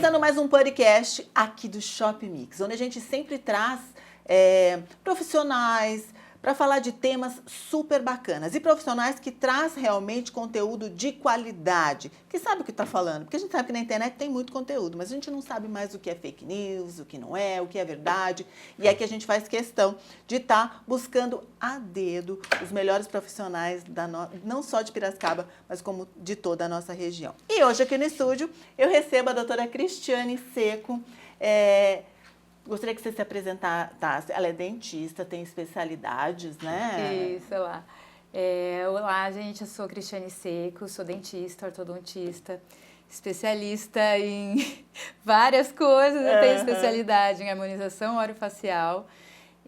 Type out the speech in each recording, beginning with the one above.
Começando mais um podcast aqui do Shop Mix, onde a gente sempre traz profissionais para falar de temas super bacanas e profissionais que traz realmente conteúdo de qualidade, que sabe o que está falando, porque a gente sabe que na internet tem muito conteúdo, mas a gente não sabe mais o que é fake news, o que não é, o que é verdade, e é que a gente faz questão de estar buscando a dedo os melhores profissionais, não só de Piracicaba, mas como de toda a nossa região. E hoje aqui no estúdio eu recebo a doutora Cristiane Seco. Gostaria que você se apresentasse. Ela é dentista, tem especialidades, né? Isso, olá. Olá, gente, eu sou Cristiane Seco, sou dentista, ortodontista, especialista em várias coisas. Eu tenho especialidade em harmonização orofacial,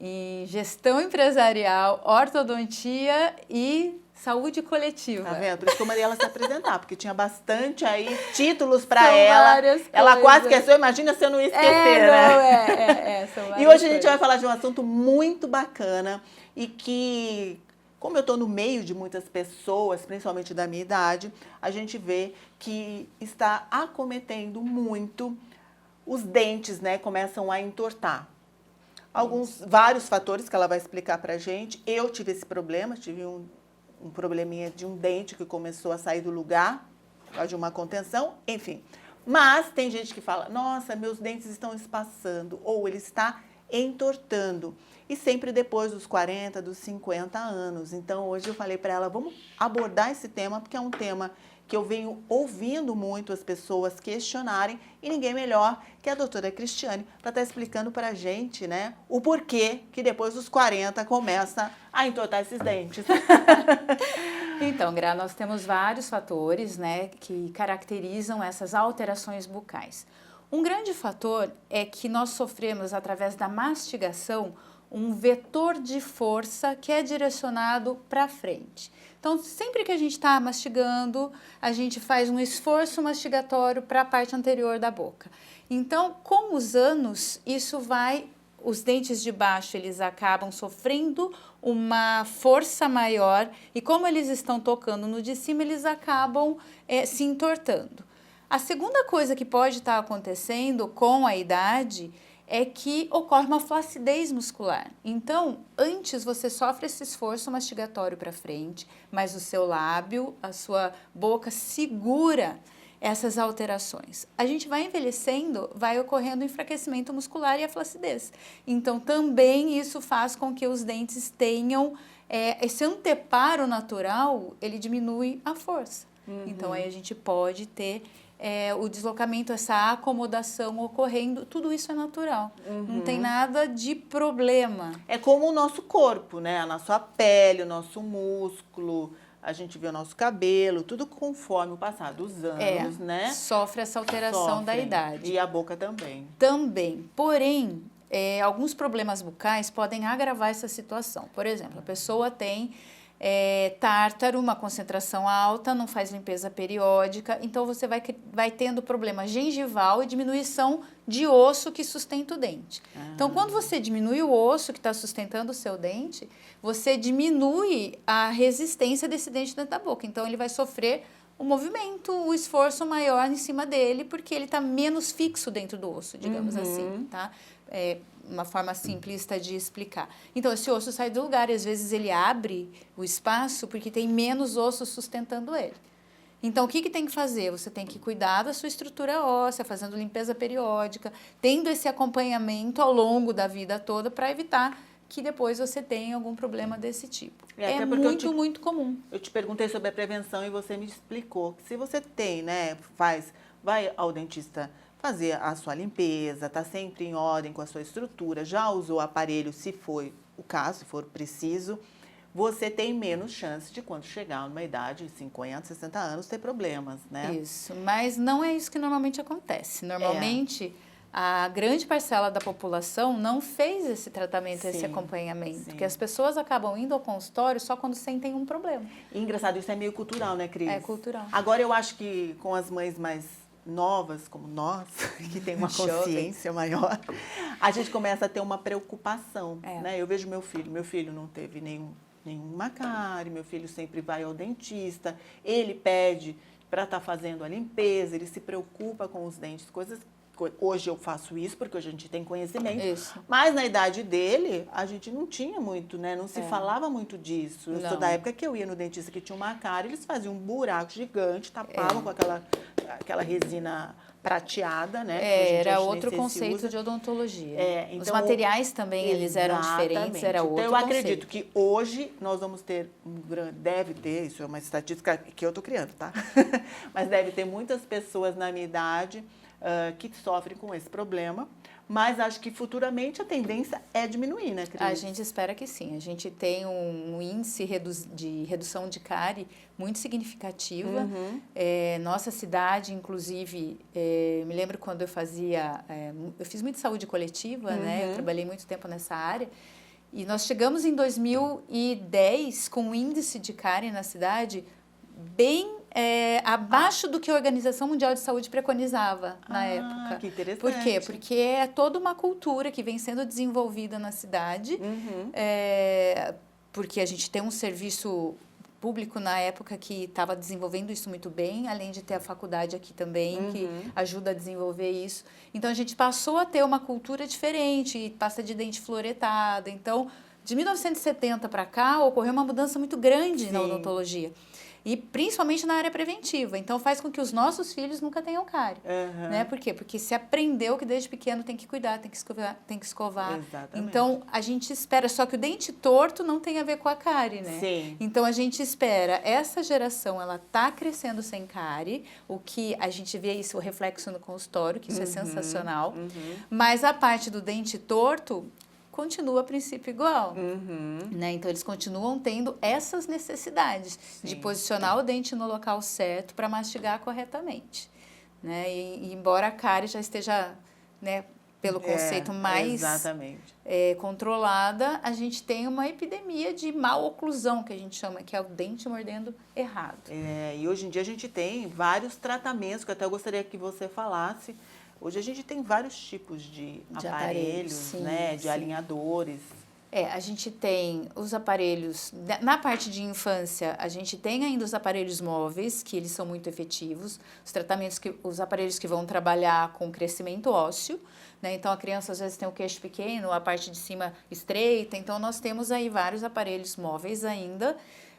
em gestão empresarial, ortodontia e saúde coletiva. Tá vendo? Por isso que eu mandei ela se apresentar, porque tinha bastante aí títulos para ela. Várias ela coisas. Quase esqueceu, imagina se eu não ia esquecer, né? São várias E hoje a gente coisas. vai falar de um assunto muito bacana e que, como eu estou no meio de muitas pessoas, principalmente da minha idade, a gente vê que está acometendo muito os dentes, né? Começam a entortar. Vários fatores que ela vai explicar pra gente. Eu tive esse problema, tive um probleminha de um dente que começou a sair do lugar, por causa de uma contenção, enfim. Mas tem gente que fala, nossa, meus dentes estão espaçando, ou ele está entortando. E sempre depois dos 40, dos 50 anos. Então, hoje eu falei para ela, vamos abordar esse tema, porque é um tema que eu venho ouvindo muito as pessoas questionarem, e ninguém melhor que a doutora Cristiane para estar explicando para a gente, né, o porquê que depois dos 40 começa a entortar esses dentes. Então, Gra, nós temos vários fatores, né, que caracterizam essas alterações bucais. Um grande fator é que nós sofremos, através da mastigação, um vetor de força que é direcionado para frente. Então, sempre que a gente está mastigando, a gente faz um esforço mastigatório para a parte anterior da boca. Então, com os anos, os dentes de baixo, eles acabam sofrendo uma força maior e como eles estão tocando no de cima, eles acabam se entortando. A segunda coisa que pode estar acontecendo com a idade é que ocorre uma flacidez muscular. Então, antes você sofre esse esforço mastigatório para frente, mas o seu lábio, a sua boca segura essas alterações. A gente vai envelhecendo, vai ocorrendo o enfraquecimento muscular e a flacidez. Então, também isso faz com que os dentes tenham esse anteparo natural, ele diminui a força. Então, aí a gente pode ter o deslocamento, essa acomodação ocorrendo, tudo isso é natural. Não tem nada de problema. É como o nosso corpo, né? A nossa pele, o nosso músculo, a gente vê o nosso cabelo, tudo conforme o passar dos anos, né? Sofre essa alteração da idade. E a boca também. Também. Porém, alguns problemas bucais podem agravar essa situação. Por exemplo, a pessoa tem tártaro, uma concentração alta, não faz limpeza periódica, então você vai tendo problema gengival e diminuição de osso que sustenta o dente. Então, quando você diminui o osso que está sustentando o seu dente, você diminui a resistência desse dente dentro da boca. Então, ele vai sofrer o movimento, o esforço maior em cima dele, porque ele está menos fixo dentro do osso, digamos assim, tá? Uma forma simplista de explicar. Então, esse osso sai do lugar e às vezes ele abre o espaço porque tem menos osso sustentando ele. Então, o que tem que fazer? Você tem que cuidar da sua estrutura óssea, fazendo limpeza periódica, tendo esse acompanhamento ao longo da vida toda para evitar que depois você tenha algum problema desse tipo. É muito comum. Eu te perguntei sobre a prevenção e você me explicou que se você tem, né, vai ao dentista fazer a sua limpeza, tá sempre em ordem com a sua estrutura, já usou o aparelho, se for o caso, se for preciso, você tem menos chance de quando chegar numa idade de 50, 60 anos ter problemas, né? Isso, mas não é isso que normalmente acontece. Normalmente, a grande parcela da população não fez esse tratamento, esse acompanhamento, porque as pessoas acabam indo ao consultório só quando sentem um problema. E engraçado, isso é meio cultural, né, Cris? É cultural. Agora, eu acho que com as mães mais novas, como nós, que tem uma consciência maior, a gente começa a ter uma preocupação, né? Eu vejo meu filho não teve nenhuma cárie, meu filho sempre vai ao dentista, ele pede para estar fazendo a limpeza, ele se preocupa com os dentes, coisas Hoje eu faço isso porque hoje a gente tem conhecimento. Isso. Mas na idade dele, a gente não tinha muito, né? Não se falava muito disso. Eu sou da época que eu ia no dentista que tinha uma cárie, eles faziam um buraco gigante, tapavam com aquela resina prateada, né? Era outro conceito de odontologia. Então, os materiais também, eles eram diferentes, era outro Então, eu conceito. acredito que hoje nós vamos ter, deve ter, isso é uma estatística que eu estou criando, tá? Mas deve ter muitas pessoas na minha idade que sofrem com esse problema, mas acho que futuramente a tendência é diminuir, né, Cris? A gente espera que sim. A gente tem um índice de redução de cárie muito significativa. Nossa cidade, inclusive, me lembro quando eu eu fiz muito saúde coletiva, né? Eu trabalhei muito tempo nessa área. E nós chegamos em 2010 com um índice de cárie na cidade bem abaixo do que a Organização Mundial de Saúde preconizava na época. Que interessante. Por quê? Porque é toda uma cultura que vem sendo desenvolvida na cidade, porque a gente tem um serviço público na época que estava desenvolvendo isso muito bem, além de ter a faculdade aqui também, que ajuda a desenvolver isso. Então, a gente passou a ter uma cultura diferente, pasta de dente fluoretada. Então, de 1970 para cá, ocorreu uma mudança muito grande na odontologia. E principalmente na área preventiva. Então, faz com que os nossos filhos nunca tenham cárie. Né? Por quê? Porque se aprendeu que desde pequeno tem que cuidar, tem que escovar. Exatamente. Então, a gente espera. Só que o dente torto não tem a ver com a cárie, né? Sim. Então, a gente espera. Essa geração, ela está crescendo sem cárie. O que a gente vê isso, o reflexo no consultório, que isso é sensacional. Mas a parte do dente torto continua a princípio igual, né? Então, eles continuam tendo essas necessidades de posicionar o dente no local certo para mastigar corretamente, né? E embora a cárie já esteja, né, pelo conceito mais controlada, a gente tem uma epidemia de maloclusão, que a gente chama, que é o dente mordendo errado. E hoje em dia a gente tem vários tratamentos, que eu até gostaria que você falasse. Hoje a gente tem vários tipos de aparelhos, sim, né, de alinhadores. A gente tem os aparelhos, na parte de infância, a gente tem ainda os aparelhos móveis, que eles são muito efetivos, os aparelhos que vão trabalhar com crescimento ósseo, né? Então, a criança às vezes tem o queixo pequeno, a parte de cima estreita, então nós temos aí vários aparelhos móveis ainda,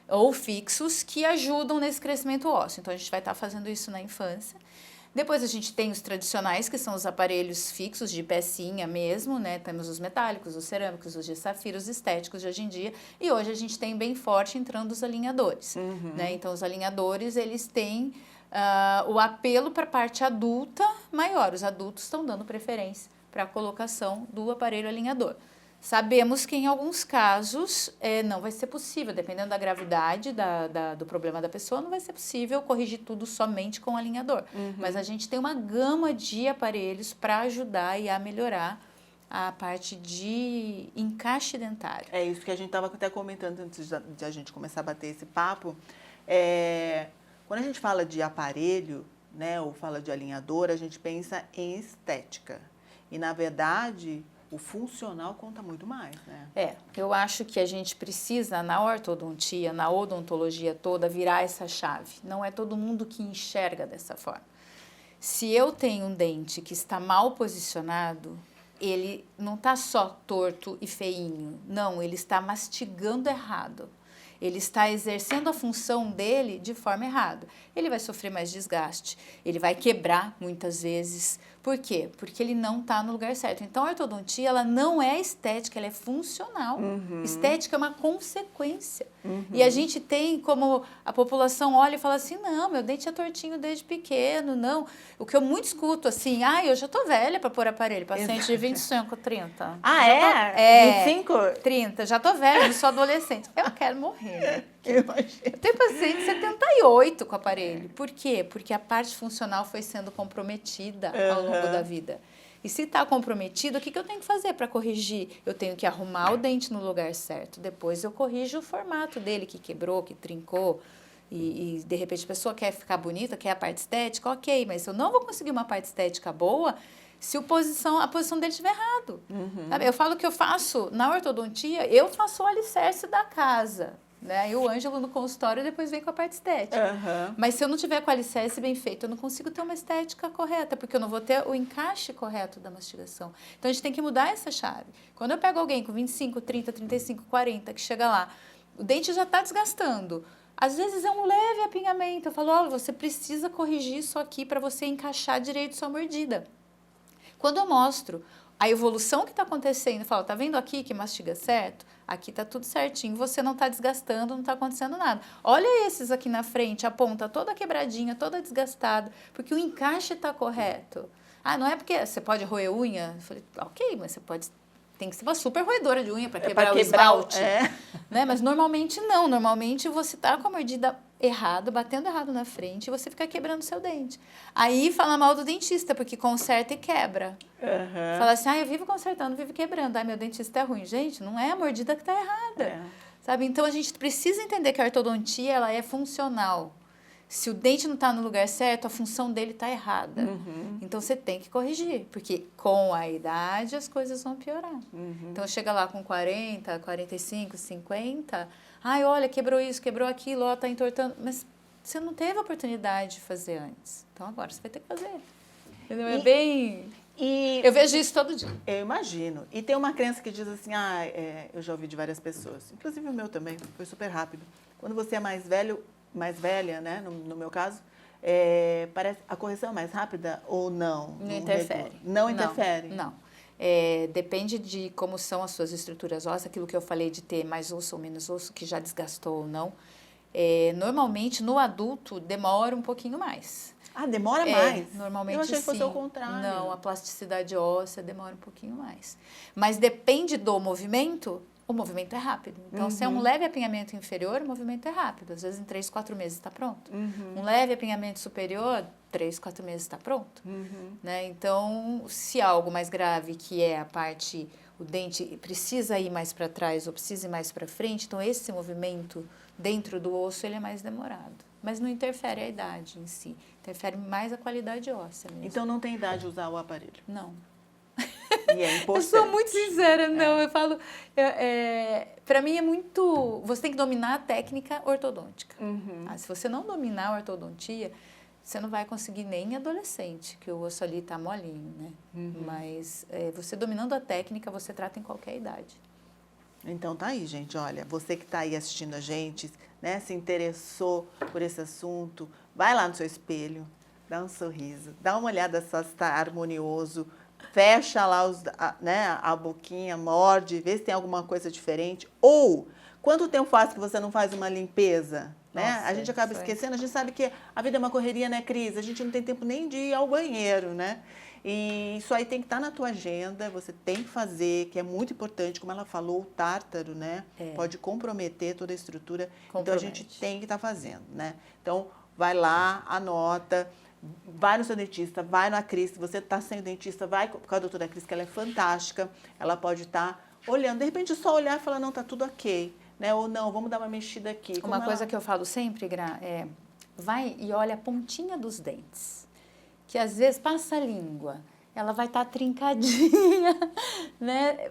ou fixos, que ajudam nesse crescimento ósseo. Então, a gente vai estar fazendo isso na infância. Depois a gente tem os tradicionais, que são os aparelhos fixos de pecinha mesmo, né? Temos os metálicos, os cerâmicos, os de safira, os estéticos de hoje em dia. E hoje a gente tem bem forte entrando os alinhadores, né? Então, os alinhadores, eles têm o apelo para a parte adulta maior. Os adultos estão dando preferência para a colocação do aparelho alinhador. Sabemos que em alguns casos não vai ser possível, dependendo da gravidade do problema da pessoa, não vai ser possível corrigir tudo somente com o alinhador. Mas a gente tem uma gama de aparelhos para ajudar e a melhorar a parte de encaixe dentário. É isso que a gente estava até comentando antes de a gente começar a bater esse papo. Quando a gente fala de aparelho, né, ou fala de alinhador, a gente pensa em estética. E, na verdade, o funcional conta muito mais, né? Eu acho que a gente precisa, na ortodontia, na odontologia toda, virar essa chave. Não é todo mundo que enxerga dessa forma. Se eu tenho um dente que está mal posicionado, ele não está só torto e feinho. Não, ele está mastigando errado. Ele está exercendo a função dele de forma errada. Ele vai sofrer mais desgaste, ele vai quebrar muitas vezes. Por quê? Porque ele não está no lugar certo. Então, a ortodontia, ela não é estética, ela é funcional. Estética é uma consequência. E a gente tem, como a população olha e fala assim, não, meu dente é tortinho desde pequeno, não. O que eu muito escuto, assim, eu já tô velha para pôr aparelho, paciente de 25, 30. 25? 30, já tô velha, não sou adolescente. Eu quero morrer, né? Eu imagino. Eu tenho paciente de 78 com aparelho. Por quê? Porque a parte funcional foi sendo comprometida ao longo da vida. E se está comprometido, o que eu tenho que fazer para corrigir? Eu tenho que arrumar o dente no lugar certo. Depois eu corrijo o formato dele, que quebrou, que trincou. E de repente a pessoa quer ficar bonita, quer a parte estética, ok. Mas eu não vou conseguir uma parte estética boa se a posição dele estiver errado. Sabe? Eu falo que eu faço, na ortodontia, eu faço o alicerce da casa. né? E o Ângelo no consultório depois vem com a parte estética. Uhum. Mas se eu não tiver com o alicerce bem feito, eu não consigo ter uma estética correta, porque eu não vou ter o encaixe correto da mastigação. Então, a gente tem que mudar essa chave. Quando eu pego alguém com 25, 30, 35, 40, que chega lá, o dente já está desgastando. Às vezes é um leve apinhamento. Eu falo, olha, você precisa corrigir isso aqui para você encaixar direito sua mordida. Quando eu mostro a evolução que está acontecendo, eu falo, tá vendo aqui que mastiga certo? Aqui tá tudo certinho, você não está desgastando, não está acontecendo nada. Olha esses aqui na frente, a ponta toda quebradinha, toda desgastada, porque o encaixe está correto. Ah, não é porque você pode roer unha? Eu falei, ok, mas você pode... Tem que ser uma super roedora de unha para quebrar o esmalte. Né? Mas normalmente não. Normalmente você está com a mordida errada, batendo errado na frente e você fica quebrando seu dente. Aí fala mal do dentista, porque conserta e quebra. Uhum. Fala assim, eu vivo consertando, vivo quebrando. Meu dentista é ruim. Gente, não é a mordida que está errada. Sabe? Então, a gente precisa entender que a ortodontia ela é funcional. Se o dente não está no lugar certo, a função dele está errada. Uhum. Então, você tem que corrigir, porque com a idade as coisas vão piorar. Uhum. Então, chega lá com 40, 45, 50, olha, quebrou isso, quebrou aquilo, ó, tá entortando. Mas você não teve a oportunidade de fazer antes. Então, agora você vai ter que fazer. Entendeu? É bem... Eu vejo isso todo dia. Eu imagino. E tem uma crença que diz assim, eu já ouvi de várias pessoas, inclusive o meu também, foi super rápido. Quando você é mais velha, né, no meu caso, parece a correção é mais rápida ou não? Não interfere. Não interfere? Não. Depende de como são as suas estruturas ósseas, aquilo que eu falei de ter mais osso ou menos osso, que já desgastou ou não. Normalmente, no adulto, demora um pouquinho mais. Demora mais? Normalmente eu achei que fosse sim. ao contrário. Não, a plasticidade óssea demora um pouquinho mais. Mas depende do movimento, o movimento é rápido. Então, se é um leve apinhamento inferior, o movimento é rápido. Às vezes, em 3, 4 meses está pronto. Um leve apinhamento superior, 3, 4 meses está pronto. Né? Então, se algo mais grave, que é a parte, o dente precisa ir mais para trás ou precisa ir mais para frente, então esse movimento dentro do osso ele é mais demorado. Mas não interfere a idade em si, interfere mais a qualidade óssea mesmo. Então, não tem idade de usar o aparelho? Não. E é importante. Eu sou muito sincera, não, eu falo, para mim é muito, você tem que dominar a técnica ortodôntica. Se você não dominar a ortodontia, você não vai conseguir nem adolescente, que o osso ali está molinho, né? Mas você dominando a técnica, você trata em qualquer idade. Então tá aí, gente, olha, você que está aí assistindo a gente, né, se interessou por esse assunto, vai lá no seu espelho, dá um sorriso, dá uma olhada só se está harmonioso, fecha lá a boquinha, morde, vê se tem alguma coisa diferente. Ou, quanto tempo faz que você não faz uma limpeza? Né? Nossa, a gente acaba esquecendo, a gente sabe que a vida é uma correria, né, Cris? A gente não tem tempo nem de ir ao banheiro, né? E isso aí tem que estar na tua agenda, você tem que fazer, que é muito importante, como ela falou, o tártaro, né? Pode comprometer toda a estrutura, então a gente tem que estar fazendo, né? Então, vai lá, anota, vai no seu dentista, vai na Cris, se você está sem dentista, vai com a doutora Cris, que ela é fantástica, ela pode estar olhando, de repente só olhar e falar, não, tá tudo ok, né? Ou não, vamos dar uma mexida aqui. Uma coisa que eu falo sempre, Gra, vai e olha a pontinha dos dentes, que às vezes passa a língua, ela vai estar trincadinha, né?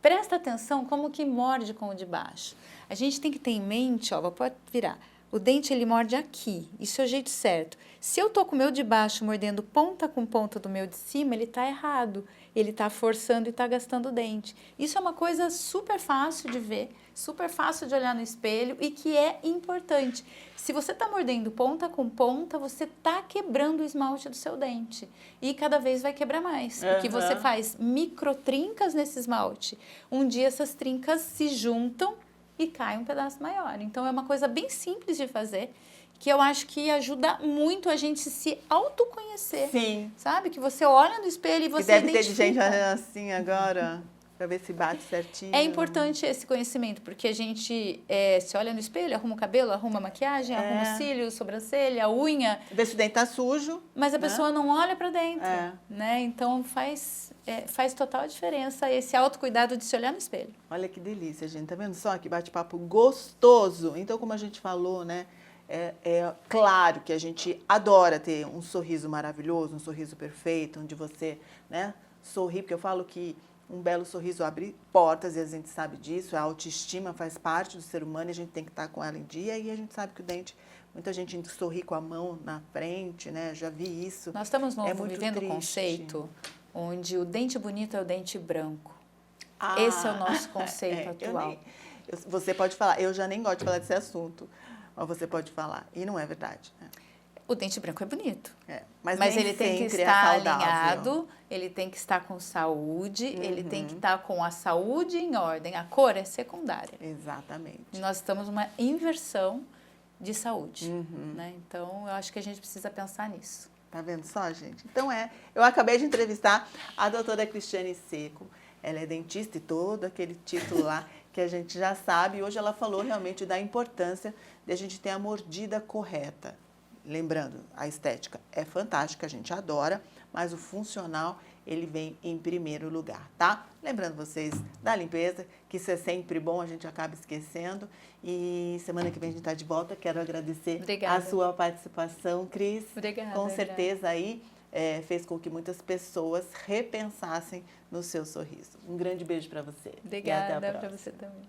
Presta atenção como que morde com o de baixo. A gente tem que ter em mente, pode virar, o dente ele morde aqui, isso é o jeito certo. Se eu tô com o meu de baixo mordendo ponta com ponta do meu de cima, ele tá errado. Ele tá forçando e tá gastando o dente. Isso é uma coisa super fácil de ver, super fácil de olhar no espelho e que é importante. Se você tá mordendo ponta com ponta, você tá quebrando o esmalte do seu dente. E cada vez vai quebrar mais, porque você faz micro trincas nesse esmalte. Um dia essas trincas se juntam e cai um pedaço maior. Então, é uma coisa bem simples de fazer, que eu acho que ajuda muito a gente se autoconhecer. Sim. Sabe? Que você olha no espelho e você deve identifica. ter gente assim agora, para ver se bate certinho. É importante esse conhecimento, porque a gente se olha no espelho, arruma o cabelo, arruma a maquiagem, arruma os cílios, sobrancelha, a unha. Vê se o dente tá sujo. Mas a pessoa não olha para dentro, né? Então, faz total diferença esse autocuidado de se olhar no espelho. Olha que delícia, gente. Tá vendo só que bate-papo gostoso? Então, como a gente falou, né? É claro que a gente adora ter um sorriso maravilhoso, um sorriso perfeito, onde você, né, sorri, porque eu falo que Um belo sorriso abre portas e a gente sabe disso. A autoestima faz parte do ser humano e a gente tem que estar com ela em dia. E a gente sabe que o dente, muita gente sorri com a mão na frente, né? Já vi isso. Nós estamos muito vivendo um triste. conceito onde o dente bonito é o dente branco. Esse é o nosso conceito atual. Você pode falar, eu já nem gosto de falar desse assunto, mas você pode falar. E não é verdade, né? O dente branco é bonito, mas ele tem que estar alinhado, ele tem que estar com saúde, ele tem que estar com a saúde em ordem. A cor é secundária. Exatamente. E nós estamos numa inversão de saúde, né? Então, eu acho que a gente precisa pensar nisso. Tá vendo só, gente? Então eu acabei de entrevistar a doutora Cristiane Seco. Ela é dentista e todo aquele título lá que a gente já sabe. E hoje ela falou realmente da importância de a gente ter a mordida correta. Lembrando, a estética é fantástica, a gente adora, mas o funcional, ele vem em primeiro lugar, tá? Lembrando vocês da limpeza, que isso é sempre bom, a gente acaba esquecendo. E semana que vem a gente está de volta. Quero agradecer a sua participação, Cris. Obrigada. Com certeza aí fez com que muitas pessoas repensassem no seu sorriso. Um grande beijo para você. Obrigada, para você também.